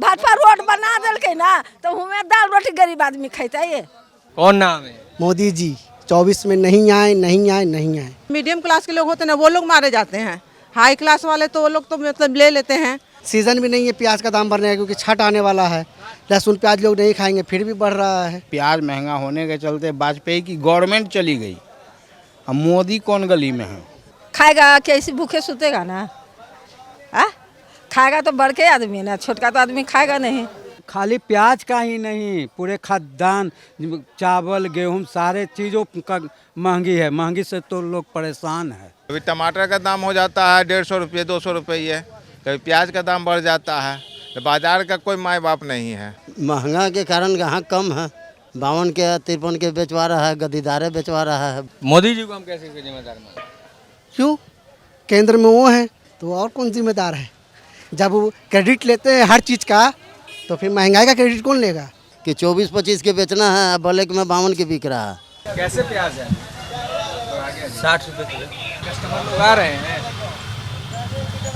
Bhajpa road बना दिल ना तो हमें दाल रोटी गरीब आदमी खेता ये। कौन नाम है? मोदी जी 24 में नहीं आए नहीं आए नहीं आए। मीडियम क्लास के लोग होते हैं ना, वो लोग मारे जाते हैं। हाई क्लास वाले तो वो लोग तो मतलब ले लेते हैं। सीजन भी नहीं है प्याज का दाम बढ़ने का, क्योंकि छठ आने वाला है। लहसुन प्याज लोग नहीं खाएंगे, फिर भी बढ़ रहा है। प्याज महंगा होने के चलते वाजपेयी की गवर्नमेंट चली गई, अब मोदी कौन गली में है? खाएगा कैसे, भूखे सुतेगा ना। खाएगा तो बड़के आदमी ना, छोटका तो आदमी खाएगा नहीं। खाली प्याज का ही नहीं, पूरे खाद्यान्न चावल गेहूं सारे चीज़ों का महंगी है। महंगी से तो लोग परेशान है। कभी टमाटर का दाम हो जाता है 150 रुपये 200 रुपये, कभी प्याज का दाम बढ़ जाता है। तो बाजार का कोई माई बाप नहीं है। महंगा के कारण ग्राहक कम है। 52 के 53 के बेचवा रहा है, गद्दीदारे बेचवा रहा है। मोदी जी को हम कैसे जिम्मेदार मानते? क्यों? केंद्र में वो है तो और कौन जिम्मेदार है? जब वो क्रेडिट लेते हैं हर चीज़ का, तो फिर महंगाई का क्रेडिट कौन लेगा? कि 24-25 के बेचना है, अब बोले कि मैं 52 के बिक रहा है। कैसे प्याज है? 60 रुपये किलो। कस्टमर लोग आ रहे हैं?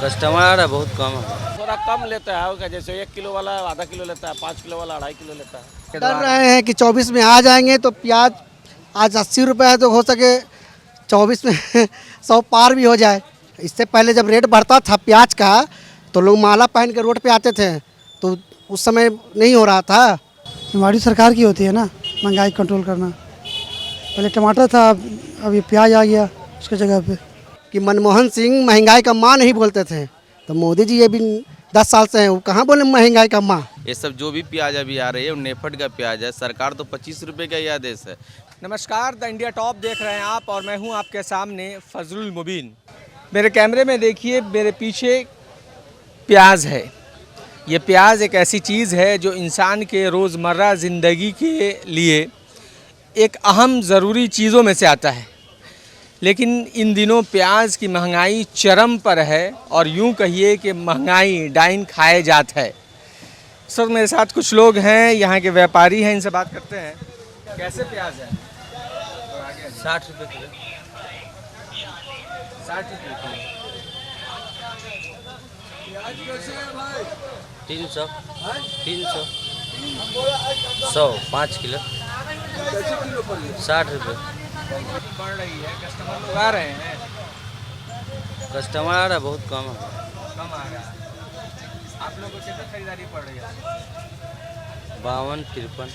कस्टमर आ रहा है, बहुत कम है। थोड़ा कम लेता है, जैसे 1 किलो वाला आधा किलो लेता है, 5 किलो वाला 2.5 किलो लेता है। डर रहे हैं कि 24 में आ जाएंगे तो प्याज आज 80 रुपये है तो हो सके 24 में 100 पार भी हो जाए। इससे पहले जब रेट बढ़ता था प्याज का तो लोग माला पहन के रोड पे आते थे, तो उस समय नहीं हो रहा था। हमारी सरकार की होती है ना महंगाई कंट्रोल करना। पहले टमाटर था, अब ये प्याज आ गया उसके जगह पे। कि मनमोहन सिंह महंगाई का माँ नहीं बोलते थे, तो मोदी जी ये भी 10 साल से हैं, वो कहाँ बोले महंगाई का माँ। ये सब जो भी प्याज अभी आ रही है वो नेफेड का प्याज है। सरकार तो 25 रुपये का ही आदेश है। नमस्कार, द इंडिया टॉप देख रहे हैं आप और मैं हूं आपके सामने फजलुल मुबीन। मेरे कैमरे में देखिए, मेरे पीछे प्याज है। ये प्याज एक ऐसी चीज़ है जो इंसान के रोज़मर्रा ज़िंदगी के लिए एक अहम ज़रूरी चीज़ों में से आता है। लेकिन इन दिनों प्याज की महंगाई चरम पर है और यूं कहिए कि महंगाई डाइन खाए जात है। सर, मेरे साथ कुछ लोग हैं, यहाँ के व्यापारी हैं, इनसे बात करते हैं। कैसे प्याज है? 60 रुपये किलो। 60 रुपये किलो। 300 100 5 किलो 60 रुपये। बढ़ रही है, कस्टमर लोग आ रहे हैं? कस्टमर आ रहा है, बहुत कम है। कम आ रहा है। आप लोगों को कितनी खरीदारी पड़ रही है? 52-53।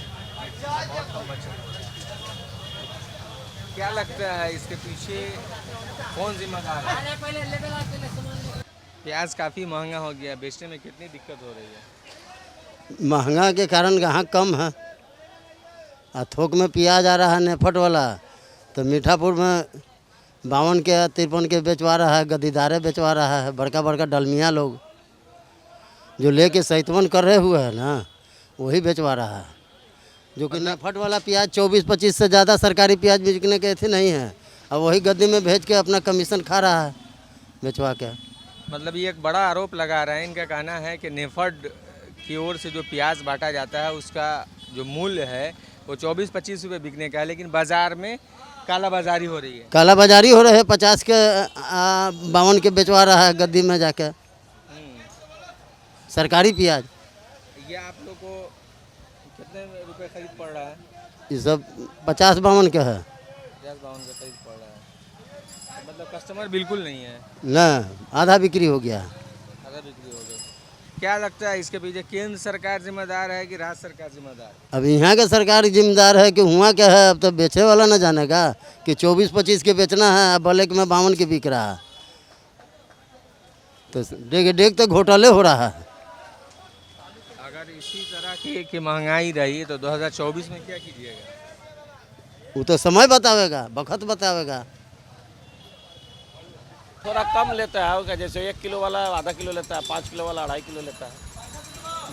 बहुत कम बचा। क्या लगता है इसके पीछे कौन जिम्मेदार है? प्याज काफ़ी महंगा हो गया, बेचने में कितनी दिक्कत हो रही है? महंगा के कारण ग्राहक कम है। थोक में प्याज आ रहा है नेफट वाला, तो मीठापुर में 52 के 53 के बेचवा रहा है, गद्दीदारे बेचवा रहा है। बड़का बड़का डलमिया लोग जो लेके सहितवन कर रहे हुए हैं ना, वही बेचवा रहा है। जो कि नेफट वाला प्याज 24-25 से ज़्यादा सरकारी प्याज बिकने के थे नहीं है। अब वही गद्दी में भेज के अपना कमीशन खा रहा है बेचवा के। मतलब ये एक बड़ा आरोप लगा रहे हैं। इनका कहना है कि नेफेड की ओर से जो प्याज बांटा जाता है उसका जो मूल्य है वो 24-25 रुपये बिकने का है, लेकिन बाज़ार में काला बाजारी हो रही है। काला बाजारी हो रहा है। 50 के 52 के बेचवा रहा है गद्दी में जाके सरकारी प्याज। ये आप लोग को कितने रुपए खरीद पड़ रहा है? ये सब 50-52 के है। 50-52 का खरीद पड़ रहा है। तो मतलब कस्टमर बिल्कुल नहीं है ना, आधा बिक्री हो गया। आधा बिक्री हो गई। क्या लगता है इसके पीछे केंद्र सरकार जिम्मेदार है कि राज्य सरकार जिम्मेदार? अब यहाँ के सरकार जिम्मेदार है कि हुआ क्या है। अब तो बेचे वाला ना जानेगा कि 24-25 के बेचना है, अब बोले कि मैं 52 के बिक रहा है। तो देख तो घोटाले हो रहा है। अगर इसी तरह की महंगाई रही तो 2024 में क्या कीजिएगा? वो तो समय बतावेगा, वक्त बतावेगा। थोड़ा कम लेता है, जैसे 1 किलो वाला आधा किलो लेता है, 5 किलो वाला 2.5 किलो लेता है।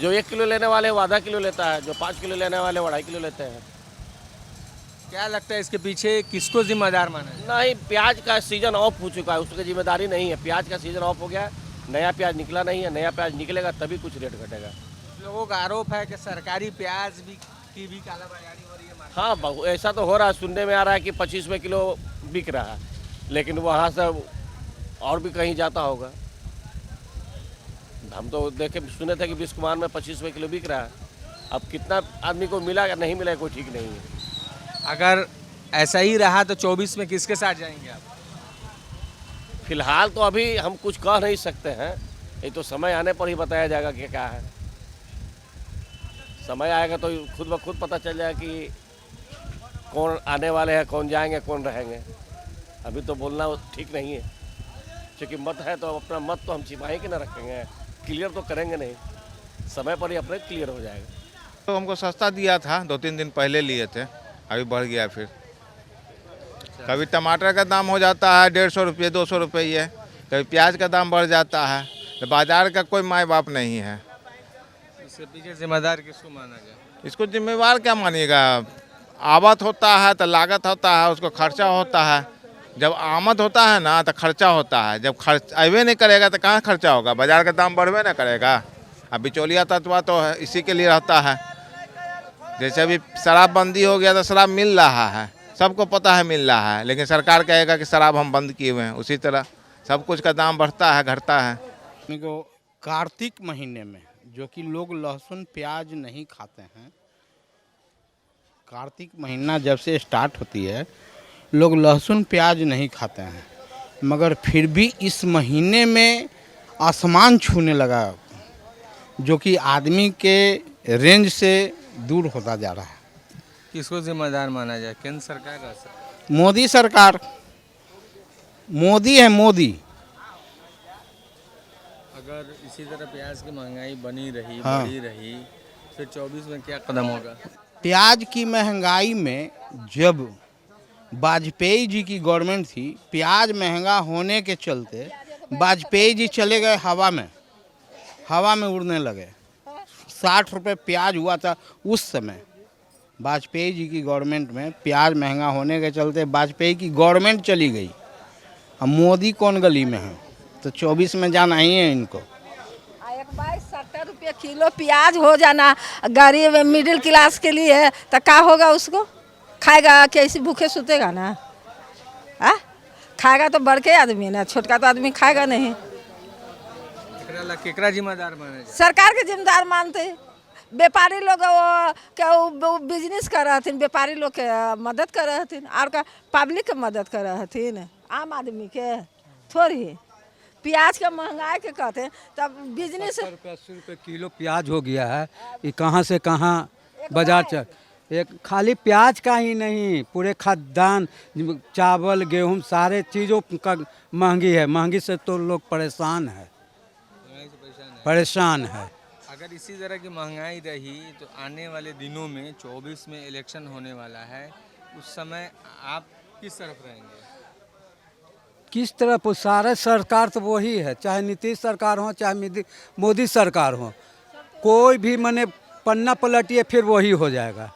जो 1 किलो लेने वाले वो आधा किलो लेता है, जो 5 किलो लेने वाले वो 2.5 किलो लेते हैं। क्या लगता है इसके पीछे किसको जिम्मेदार माना है? नहीं, प्याज का सीज़न ऑफ हो चुका है, उसकी जिम्मेदारी नहीं है। प्याज का सीज़न ऑफ हो गया, नया प्याज निकला नहीं है। नया प्याज निकलेगा तभी कुछ रेट घटेगा। लोगों का आरोप है कि सरकारी प्याज की भी कालाबाजारी हो रही है। हाँ, ऐसा तो हो रहा है। सुनने में आ रहा है कि 25 रुपये किलो बिक रहा है, लेकिन वहाँ से और भी कहीं जाता होगा। हम तो देखे सुने थे कि बिस्कुमान में 25 रुपये किलो बिक रहा है। अब कितना आदमी को मिला या नहीं मिला कोई ठीक नहीं है। अगर ऐसा ही रहा तो 24 में किसके साथ जाएंगे आप? फिलहाल तो अभी हम कुछ कह नहीं सकते हैं, ये तो समय आने पर ही बताया जाएगा कि क्या है। समय आएगा तो खुद ब खुद पता चल जाएगा कि कौन आने वाले हैं, कौन जाएंगे, कौन रहेंगे। अभी तो बोलना ठीक नहीं है, क्योंकि मत है तो अपना मत तो हम छिपाए कि ना रखेंगे, क्लियर तो करेंगे नहीं। समय पर ही अपने क्लियर हो जाएगा। तो हमको सस्ता दिया था, 2-3 दिन पहले लिए थे, अभी बढ़ गया फिर। कभी टमाटर का दाम हो जाता है 150 रुपये 200 रुपये, कभी प्याज का दाम बढ़ जाता है। तो बाजार का कोई माई बाप नहीं है। इसके पीछे जिम्मेदार किसको माना जाए? इसको जिम्मेवार क्या मानिएगा? आवत होता है तो लागत होता है, उसको खर्चा होता है। जब आमद होता है ना तो खर्चा होता है, जब खर्च अबे नहीं करेगा तो कहाँ खर्चा होगा? बाजार का दाम बढ़वे ना करेगा। अब बिचौलिया तत्व तो है, इसी के लिए रहता है। जैसे अभी शराबबंदी हो गया तो शराब मिल रहा है, सबको पता है मिल रहा है, लेकिन सरकार कहेगा कि शराब हम बंद किए हुए हैं। उसी तरह सब कुछ का दाम बढ़ता है, घटता है। को कार्तिक महीने में जो कि लोग लहसुन प्याज नहीं खाते हैं, कार्तिक महीना जब से स्टार्ट होती है लोग लहसुन प्याज नहीं खाते हैं, मगर फिर भी इस महीने में आसमान छूने लगा, जो कि आदमी के रेंज से दूर होता जा रहा है। किसको जिम्मेदार माना जाए? केंद्र सरकार का असर? मोदी सरकार, मोदी है मोदी। अगर इसी तरह प्याज की महंगाई बनी रही, हाँ। बढ़ी रही, फिर 24 में क्या कदम होगा? प्याज की महंगाई में जब वाजपेयी जी की गवर्नमेंट थी, प्याज महंगा होने के चलते वाजपेयी जी चले गए हवा में उड़ने लगे। 60 रुपये प्याज हुआ था उस समय। वाजपेयी जी की गवर्नमेंट में प्याज महंगा होने के चलते वाजपेयी की गवर्नमेंट चली गई। अब मोदी कौन गली में है? तो 24 में जाना ही है इनको। 70 रुपये किलो प्याज हो जाना गरीब मिडिल क्लास के लिए तो क्या होगा? उसको खाएगा कैसे? भूखे सुतेगा ना? खाएगा तो बड़के आदमी ना, छोटका तो आदमी खाएगा नहीं। केकरा जिम्मेदार माने जाए? सरकार के जिम्मेदार मानते हैं। व्यापारी लोग वो बिजनेस कर रहे थे, व्यापारी लोग के मदद कर रहे थे, और का पब्लिक के मदद कर रहे थे, आम आदमी के थोड़ी। प्याज का महंगाई के कहते हैं तब बिजनेस 80 रुपये किलो प्याज हो गया है। ये कहाँ से कहाँ बाजार चल। एक खाली प्याज का ही नहीं, पूरे खाद्यान्न, चावल गेहूं सारे चीज़ों का महंगी है। महंगी से तो लोग परेशान है। अगर इसी तरह की महंगाई रही तो आने वाले दिनों में 24 में इलेक्शन होने वाला है, उस समय आप किस तरफ रहेंगे? किस तरफ? सारे सरकार तो वही है, चाहे नीतीश सरकार हो चाहे मोदी सरकार हो, कोई भी मने पन्ना पलटिए फिर वही हो जाएगा।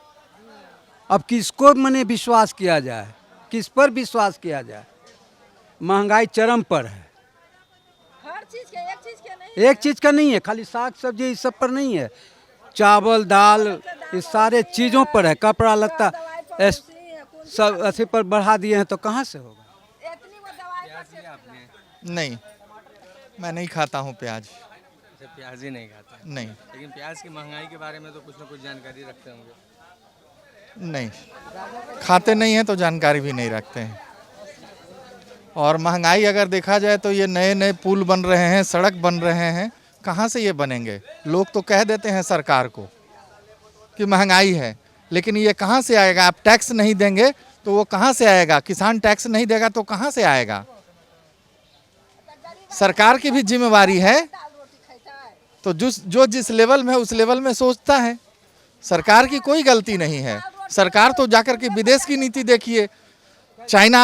अब किसको मने विश्वास किया जाए? किस पर विश्वास किया जाए? महंगाई चरम पर है। हर चीज के एक चीज़ का नहीं है, खाली साग सब्जी इस सब पर नहीं है, चावल दाल इस सारे चीज़ों पर है। कपड़ा लत्ता सब ऐसे पर बढ़ा दिए हैं तो कहाँ से होगा? नहीं, मैं नहीं खाता हूँ प्याज। प्याज ही नहीं खाता? नहीं। लेकिन प्याज की महंगाई के बारे में तो कुछ ना कुछ जानकारी रखते होंगे? नहीं, खाते नहीं हैं तो जानकारी भी नहीं रखते हैं। और महंगाई अगर देखा जाए तो ये नए नए पुल बन रहे हैं, सड़क बन रहे हैं, कहाँ से ये बनेंगे? लोग तो कह देते हैं सरकार को कि महंगाई है, लेकिन ये कहाँ से आएगा? आप टैक्स नहीं देंगे तो वो कहाँ से आएगा? किसान टैक्स नहीं देगा तो कहाँ से आएगा? सरकार की भी जिम्मेवारी है, तो जो जिस लेवल में उस लेवल में सोचता है। सरकार की कोई गलती नहीं है। सरकार तो जाकर के विदेश की नीति देखिए। चाइना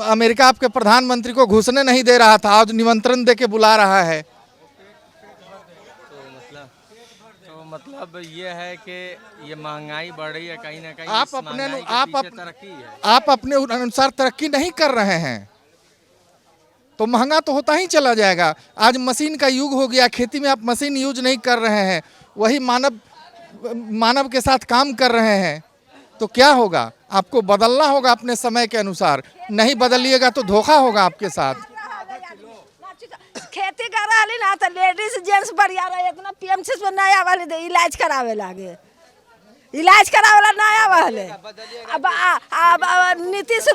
अमेरिका आपके प्रधानमंत्री को घुसने नहीं दे रहा था, आज निमंत्रण दे के बुला रहा है। तो मतलब ये है कि ये महंगाई बढ़ रही है, कहीं ना कहीं आप अपने अनुसार तरक्की नहीं कर रहे हैं तो महंगा तो होता ही चला जाएगा। आज मशीन का युग हो गया, खेती में आप मशीन यूज नहीं कर रहे हैं, वही मानव के साथ काम कर रहे हैं, तो क्या होगा? आपको बदलना होगा अपने समय के अनुसार। नहीं बदलिएगा तो धोखा होगा आपके साथ। खेती कर रही ना तो लेडीज जेंट्स बढ़िया रहे, इतना पीएमसी में नया वाले दे इलाज करावे लागे, इलाज करावेला नया वाले। अब नीतीश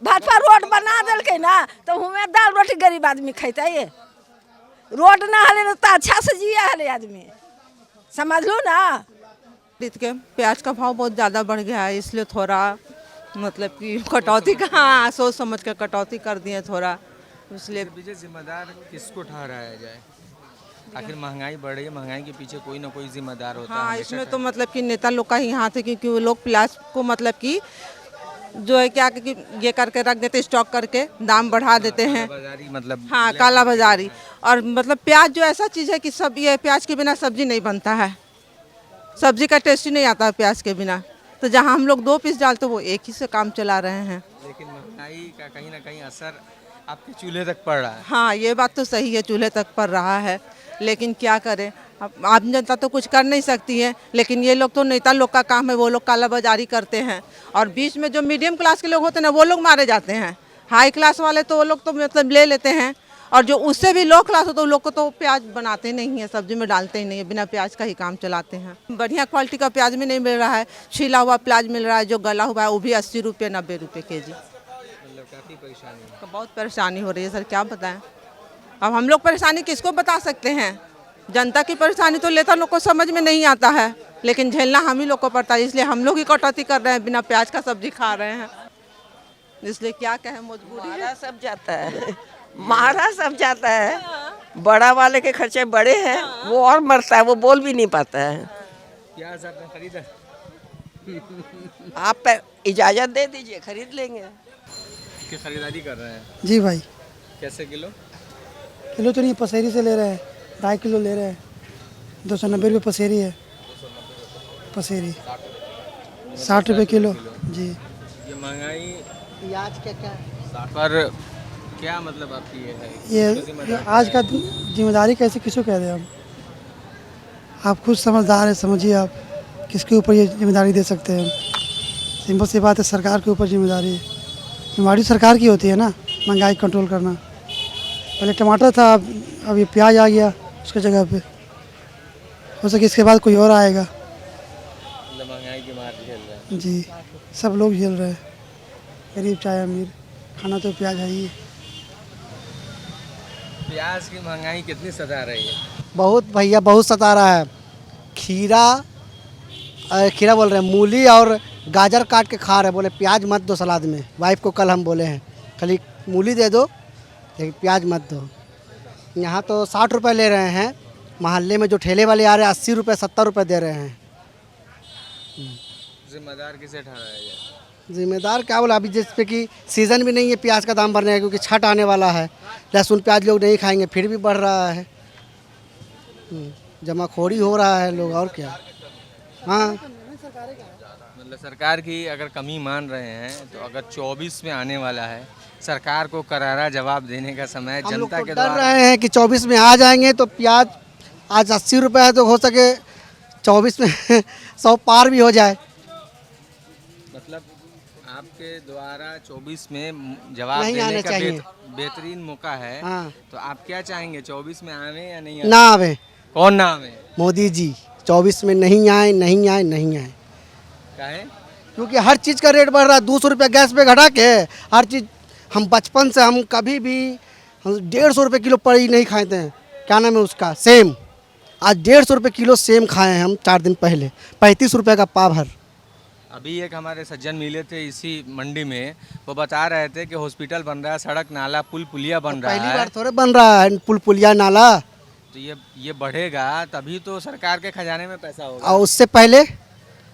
भाजपा रोड बना दिल ना तो हमें दाल रोटी गरीब आदमी खेता ये रोड ना हले तो अच्छा से जिया हले आदमी, समझ लो ना। के प्याज का भाव बहुत ज़्यादा बढ़ गया है, इसलिए थोड़ा मतलब कि कटौती का, हाँ सोच समझ कर कटौती कर दिए थोड़ा, इसलिए। पीछे जिम्मेदार किसको ठहराया जाए? आखिर महंगाई बढ़ रही है, महंगाई के पीछे कोई ना कोई जिम्मेदार होता है। हाँ, इसमें तो मतलब कि नेता लोग का ही हाथ है, क्योंकि वो लोग प्याज को मतलब कि जो है क्या कि ये करके रख देते, स्टॉक करके दाम बढ़ा देते हैं, बाजारी मतलब। हाँ, काला बाजारी। और मतलब प्याज जो ऐसा चीज़ है कि सब ये प्याज के बिना सब्जी नहीं बनता है, सब्जी का टेस्ट ही नहीं आता है प्याज के बिना। तो जहाँ हम लोग 2 पीस डालते वो एक ही से काम चला रहे हैं। लेकिन महंगाई का कहीं ना कहीं असर आपके चूल्हे तक पड़ रहा है। हाँ, ये बात तो सही है, चूल्हे तक पड़ रहा है, लेकिन क्या करें, अब आम जनता तो कुछ कर नहीं सकती है। लेकिन ये लोग तो नेता लोग का काम है, वो लोग कालाबाजारी करते हैं, और बीच में जो मीडियम क्लास के लोग होते हैं ना वो लोग मारे जाते हैं। हाई क्लास वाले तो वो लोग तो मतलब ले लेते हैं, और जो उससे भी लो क्लास हो तो लोग को तो प्याज बनाते नहीं है, सब्जी में डालते ही नहीं है, बिना प्याज का ही काम चलाते हैं। बढ़िया क्वालिटी का प्याज भी नहीं मिल रहा है, छिला हुआ प्याज मिल रहा है, जो गला हुआ है वो भी 80 रुपये 90 रुपये केजी। मतलब काफ़ी परेशानी है। तो बहुत परेशानी हो रही है सर, क्या बताएं। अब हम लोग परेशानी किसको बता सकते हैं? जनता की परेशानी तो नेता लोग को समझ में नहीं आता है, लेकिन झेलना हम ही लोग को पड़ता है, इसलिए हम लोग ही कटौती कर रहे हैं, बिना प्याज का सब्जी खा रहे हैं, इसलिए क्या कहें, मजबूरी है। सब जाता है, मारा सब जाता है, बड़ा वाले के खर्चे बड़े हैं, वो और मरता है, वो बोल भी नहीं पाता है। प्याज आपने खरीदा? आप इजाज़त दे दीजिए, खरीद लेंगे। की खरीदारी कर रहे हैं? जी भाई। कैसे किलो? किलो तो नहीं, पसेरी से ले रहे हैं, 2.5 किलो ले रहे हैं, 290 रुपये पसेरी है, पसेरी 60 रुपये किलो। जी, ये महंगाई प्याज क्या पर क्या मतलब आपकी ये है? ये आज का जिम्मेदारी कैसे किसको कह दें हम? आप खुद समझदार हैं, समझिए आप किसके ऊपर ये जिम्मेदारी दे सकते हैं हम? सिंपल सी बात है, सरकार के ऊपर जिम्मेदारी है, जिम्मेदारी सरकार की होती है ना, महंगाई कंट्रोल करना। पहले टमाटर था, अब ये प्याज आ गया उसके जगह पे, हो सके इसके बाद कोई और आएगा। मतलब महंगाई की मार झेल रहे हैं। जी, सब लोग झेल रहे हैं, गरीब चाहे अमीर, खाना तो प्याज है ही। प्याज की महंगाई कितनी सता रही है? बहुत भैया, बहुत सता रहा है। खीरा बोल रहे हैं, मूली और गाजर काट के खा रहे हैं, बोले प्याज मत दो सलाद में। वाइफ को कल हम बोले हैं खाली मूली दे दो, लेकिन प्याज मत दो। यहाँ तो 60 रुपये ले रहे हैं, मोहल्ले में जो ठेले वाले आ रहे हैं 80 रुपये 70 रुपये दे रहे हैं। जिम्मेदार किसे ठहराया जाए? जिम्मेदार क्या बोला, अभी जिस पे कि सीज़न भी नहीं है प्याज का दाम बढ़ने का, क्योंकि छठ आने वाला है, लहसुन प्याज लोग नहीं खाएंगे, फिर भी बढ़ रहा है। जमाखोरी हो रहा है लोग, और क्या। हाँ, मतलब सरकार की अगर कमी मान रहे हैं तो अगर 24 में आने वाला है, सरकार को करारा जवाब देने का समय हम लोग जनता तो के डर द्वारा। रहे हैं कि 24 में आ जाएंगे तो प्याज आज 80 रुपये है, तो हो सके 24 में 100 पार भी हो जाए। मतलब आपके द्वारा 24 में जवाब नहीं देने आना का चाहिए। बेहतरीन मौका है। हाँ। तो आप क्या चाहेंगे, 24 में आवे या नहीं ना आवे, कौन ना आवे? मोदी जी 24 में नहीं आए, नहीं आए, नहीं आए। काहे? क्योंकि हर चीज़ का रेट बढ़ रहा है, 200 रुपये गैस पे घटा के हर चीज़। हम बचपन से हम कभी भी 150 रुपये किलो पड़ी नहीं खाए थे, क्या नाम है उसका, सेम। आज 150 रुपये किलो सेम खाए हैं हम 4 दिन पहले, 35 रुपये का पाव भर। अभी एक हमारे सज्जन मिले थे इसी मंडी में, वो बता रहे थे कि हॉस्पिटल बन रहा है, सड़क नाला पुल पुलिया बन रहा पहली है। बार थोड़े बन रहा है पुल पुलिया नाला। तो ये बढ़ेगा तभी तो सरकार के खजाने में पैसा होगा। और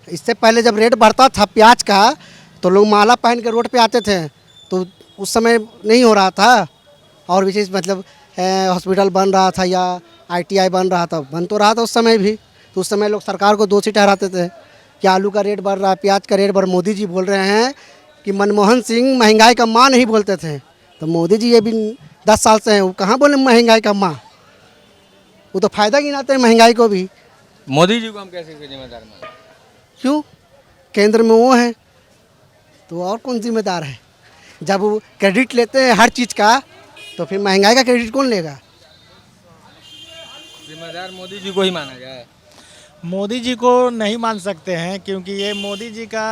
इससे पहले जब रेट बढ़ता था प्याज का, तो लोग माला पहन के रोड पे आते थे, तो उस समय नहीं हो रहा था। और विशेष मतलब हॉस्पिटल बन रहा था या ITI बन रहा था, बन तो रहा था उस समय भी, तो उस समय लोग सरकार को दोषी ठहराते थे कि आलू का रेट बढ़ रहा है, प्याज का रेट बढ़। मोदी जी बोल रहे हैं कि मनमोहन सिंह महंगाई का माँ नहीं बोलते थे, तो मोदी जी ये भी 10 साल से हैं, वो कहाँ बोले महंगाई का माँ, वो तो फ़ायदा गिनाते हैं महंगाई को भी। मोदी जी को हम कैसे जिम्मेदार माने? क्यों? केंद्र में वो हैं, तो और कौन जिम्मेदार है? जब वो क्रेडिट लेते हैं हर चीज़ का, तो फिर महंगाई का क्रेडिट कौन लेगा? जिम्मेदार मोदी जी को ही माना जाए। मोदी जी को नहीं मान सकते हैं क्योंकि ये मोदी जी का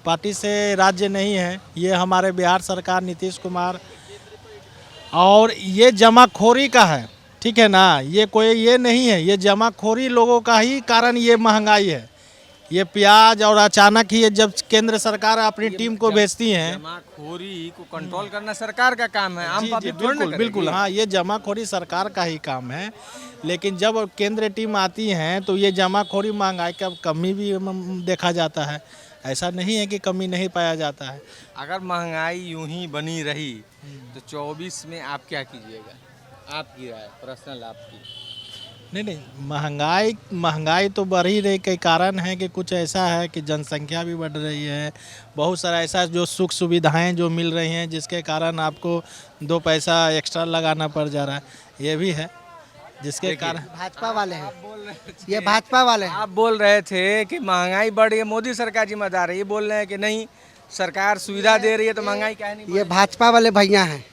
पार्टी से राज्य नहीं है, ये हमारे बिहार सरकार नीतीश कुमार और ये जमाखोरी का है, ठीक है ना। ये कोई ये नहीं है, ये जमाखोरी लोगों का ही कारण ये महंगाई है। ये प्याज और अचानक ही ये जब केंद्र सरकार अपनी टीम को भेजती हैं, जमाखोरी को कंट्रोल करना सरकार का काम है, आम पब्लिक थोड़ी ना बिल्कुल करेगी। बिल्कुल हाँ, ये जमाखोरी सरकार का ही काम है। लेकिन जब केंद्र टीम आती हैं तो ये जमाखोरी महंगाई का कमी भी देखा जाता है, ऐसा नहीं है कि कमी नहीं पाया जाता है। अगर महंगाई यूं ही बनी रही तो 24 में आप क्या कीजिएगा? आपकी राय, पर्सनल आपकी। नहीं, महंगाई तो बढ़ ही रही के कारण है कि कुछ ऐसा है कि जनसंख्या भी बढ़ रही है, बहुत सारा ऐसा जो सुख सुविधाएं जो मिल रही हैं जिसके कारण आपको 2 पैसा एक्स्ट्रा लगाना पड़ जा रहा है, ये भी है जिसके कारण। भाजपा वाले हैं, ये भाजपा वाले हैं। आप बोल रहे थे कि महंगाई बढ़ रही है, मोदी सरकार जिम्मेदार है, ये बोल रहे हैं कि नहीं सरकार सुविधा दे रही है तो महंगाई क्या नहीं? ये भाजपा वाले भैया हैं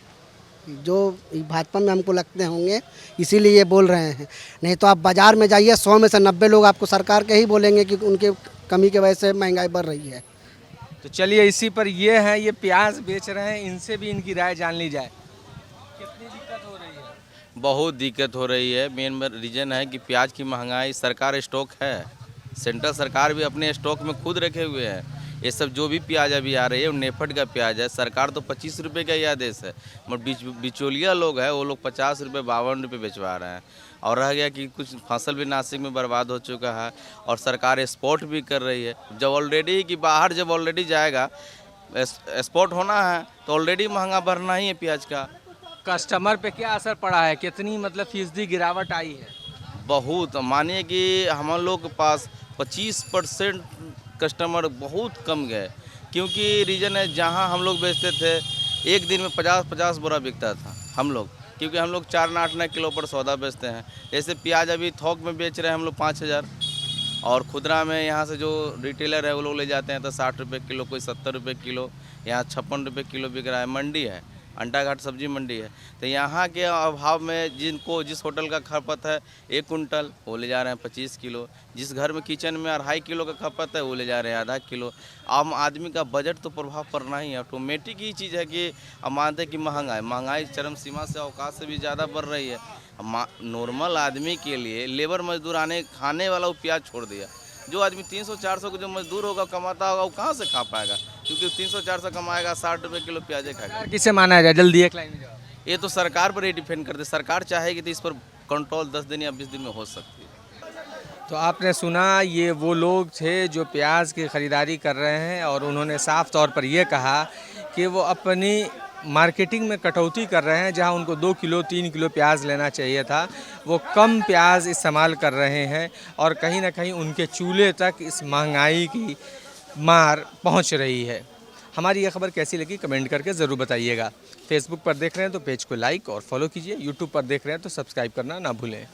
जो भाजपा में हमको लगते होंगे, इसीलिए ये बोल रहे हैं। नहीं तो आप बाज़ार में जाइए, 100 में से 90 लोग आपको सरकार के ही बोलेंगे कि उनके कमी की वजह से महंगाई बढ़ रही है। तो चलिए इसी पर ये है, ये प्याज बेच रहे हैं, इनसे भी इनकी राय जान ली जाए। कितनी दिक्कत हो रही है? बहुत दिक्कत हो रही है। मेन रीज़न है कि प्याज की महंगाई, सरकार स्टॉक है, सेंट्रल सरकार भी अपने स्टॉक में खुद रखे हुए हैं। ये सब जो भी प्याज अभी आ रही है वो नेफेड का प्याज है। सरकार तो 25 रुपये का ही आदेश है, मगर बिचौलिया लोग हैं वो लोग 50 रुपये 52 रुपये बेचवा रहे हैं। और रह गया कि कुछ फसल भी नासिक में बर्बाद हो चुका है और सरकार एक्सपोर्ट भी कर रही है। जब ऑलरेडी कि बाहर जब ऑलरेडी जाएगा, एक्सपोर्ट होना है तो ऑलरेडी महंगा बढ़ना ही है प्याज का। कस्टमर पे क्या असर पड़ा है? कितनी मतलब फीसदी गिरावट आई है? बहुत, मानिए कि हम लोग के पास 25% कस्टमर बहुत कम गए, क्योंकि रीज़न है जहां हम लोग बेचते थे एक दिन में 50-50 बोरा बिकता था हम लोग, क्योंकि हम लोग 4-8 किलो पर सौदा बेचते हैं। जैसे प्याज अभी थोक में बेच रहे हैं हम लोग 5000, और खुदरा में यहाँ से जो रिटेलर है वो लोग ले जाते हैं तो 60 रुपये किलो, कोई 70 रुपये किलो, यहाँ 56 रुपये किलो बिक रहा है। मंडी है, अंडा घाट सब्जी मंडी है, तो यहाँ के अभाव में जिनको जिस होटल का खपत है 1 कुंटल वो ले जा रहे हैं 25 किलो, जिस घर में किचन में 2.5 किलो का खपत है वो ले जा रहे हैं आधा किलो। आम आदमी का बजट तो प्रभाव पड़ना ही है, ऑटोमेटिक ही चीज़ है कि अब मानते हैं कि महंगाई चरम सीमा से अवकाश से भी ज़्यादा बढ़ रही है। नॉर्मल आदमी के लिए लेबर मजदूर खाने वाला वो प्याज छोड़ दिया। जो आदमी 300-400 का जो मजदूर होगा कमाता होगा वो कहाँ से खा पाएगा, क्योंकि 300-400 कमाएगा 60 रुपये किलो प्याजे खाएगा। किसे माना जाए? जल्दी एक लाइन में जाओ। ये तो सरकार पर ही डिपेंड करते, सरकार चाहेगी तो इस पर कंट्रोल 10 दिन या 20 दिन में हो सकती है। तो आपने सुना, ये वो लोग थे जो प्याज की ख़रीदारी कर रहे हैं और उन्होंने साफ तौर पर यह कहा कि वो अपनी मार्केटिंग में कटौती कर रहे हैं। जहां उनको 2 किलो 3 किलो प्याज लेना चाहिए था वो कम प्याज इस्तेमाल कर रहे हैं और कहीं ना कहीं उनके चूल्हे तक इस महंगाई की मार पहुंच रही है। हमारी यह खबर कैसी लगी कमेंट करके ज़रूर बताइएगा। फेसबुक पर देख रहे हैं तो पेज को लाइक और फॉलो कीजिए, यूट्यूब पर देख रहे हैं तो सब्सक्राइब करना ना भूलें।